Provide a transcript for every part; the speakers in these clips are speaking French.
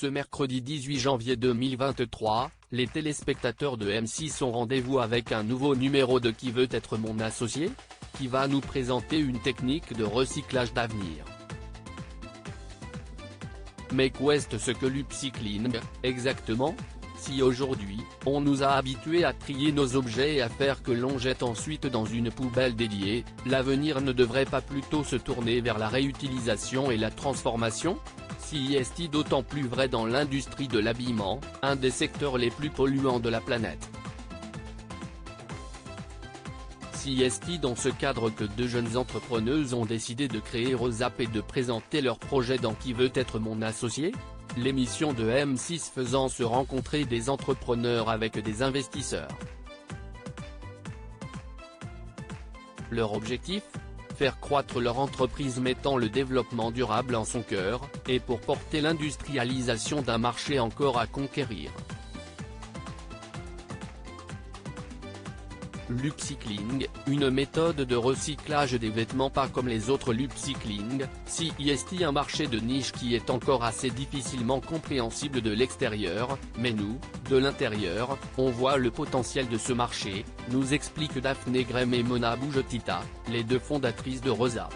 Ce mercredi 18 janvier 2023, les téléspectateurs de M6 ont rendez-vous avec un nouveau numéro de Qui veut être mon associé?, qui va nous présenter une technique de recyclage d'avenir. Mais qu'est ce que l'upcycling, exactement? Si aujourd'hui, on nous a habitués à trier nos objets et à faire que l'on jette ensuite dans une poubelle dédiée, l'avenir ne devrait pas plutôt se tourner vers la réutilisation et la transformation? Si est d'autant plus vrai dans l'industrie de l'habillement, un des secteurs les plus polluants de la planète. Si est dans ce cadre que deux jeunes entrepreneuses ont décidé de créer Rosap et de présenter leur projet dans Qui veut être mon associé?, l'émission de M6 faisant se rencontrer des entrepreneurs avec des investisseurs. Leur objectif ? Faire croître leur entreprise mettant le développement durable en son cœur, et pour porter l'industrialisation d'un marché encore à conquérir. L'upcycling, une méthode de recyclage des vêtements pas comme les autres l'upcycling, si est un marché de niche qui est encore assez difficilement compréhensible de l'extérieur, mais nous, de l'intérieur, on voit le potentiel de ce marché, nous expliquent Daphné Grem et Mona Boujotita, les deux fondatrices de Rosap.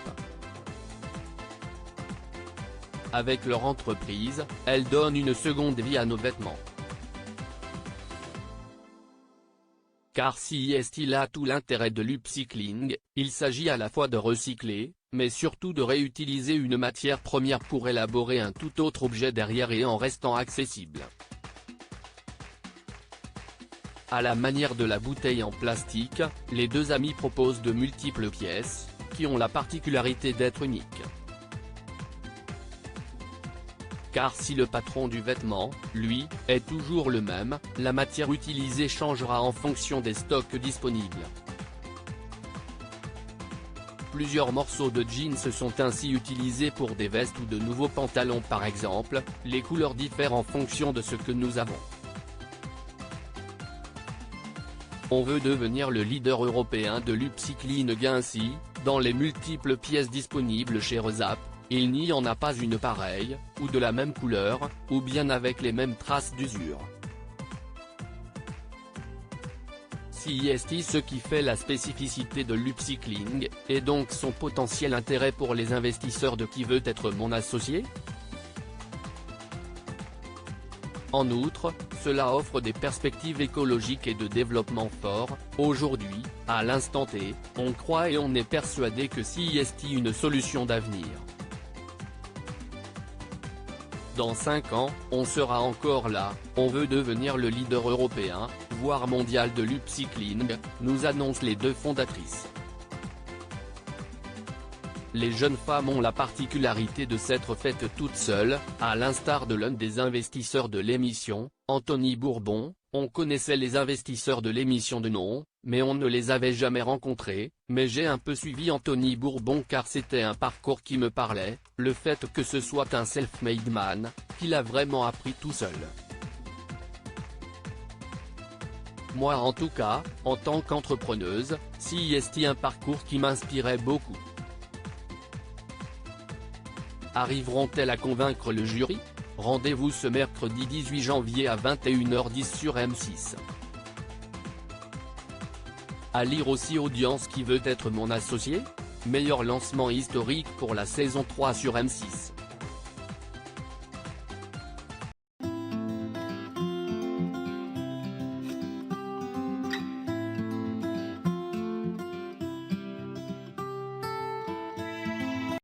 Avec leur entreprise, elles donnent une seconde vie à nos vêtements. Car si est là tout l'intérêt de l'upcycling, il s'agit à la fois de recycler, mais surtout de réutiliser une matière première pour élaborer un tout autre objet derrière et en restant accessible. À la manière de la bouteille en plastique, les deux amis proposent de multiples pièces, qui ont la particularité d'être uniques. Car si le patron du vêtement, lui, est toujours le même, la matière utilisée changera en fonction des stocks disponibles. Plusieurs morceaux de jeans sont ainsi utilisés pour des vestes ou de nouveaux pantalons par exemple, les couleurs diffèrent en fonction de ce que nous avons. On veut devenir le leader européen de l'upcycling ainsi, dans les multiples pièces disponibles chez Rosap, il n'y en a pas une pareille, ou de la même couleur, ou bien avec les mêmes traces d'usure. Si est ce qui fait la spécificité de l'upcycling, et donc son potentiel intérêt pour les investisseurs de Qui veut être mon associé? En outre, cela offre des perspectives écologiques et de développement forts. Aujourd'hui, à l'instant T, on croit et on est persuadé que si est une solution d'avenir. Dans 5 ans, on sera encore là, on veut devenir le leader européen, voire mondial de l'upcycling, nous annoncent les deux fondatrices. Les jeunes femmes ont la particularité de s'être faites toutes seules, à l'instar de l'un des investisseurs de l'émission, Anthony Bourbon. On connaissait les investisseurs de l'émission de nom, mais on ne les avait jamais rencontrés, mais j'ai un peu suivi Anthony Bourbon car c'était un parcours qui me parlait, le fait que ce soit un self-made man, qu'il a vraiment appris tout seul. Moi en tout cas, en tant qu'entrepreneuse, si est un parcours qui m'inspirait beaucoup. Arriveront-elles à convaincre le jury? Rendez-vous ce mercredi 18 janvier à 21h10 sur M6. À lire aussi Audience Qui veut être mon associé? Meilleur lancement historique pour la saison 3 sur M6.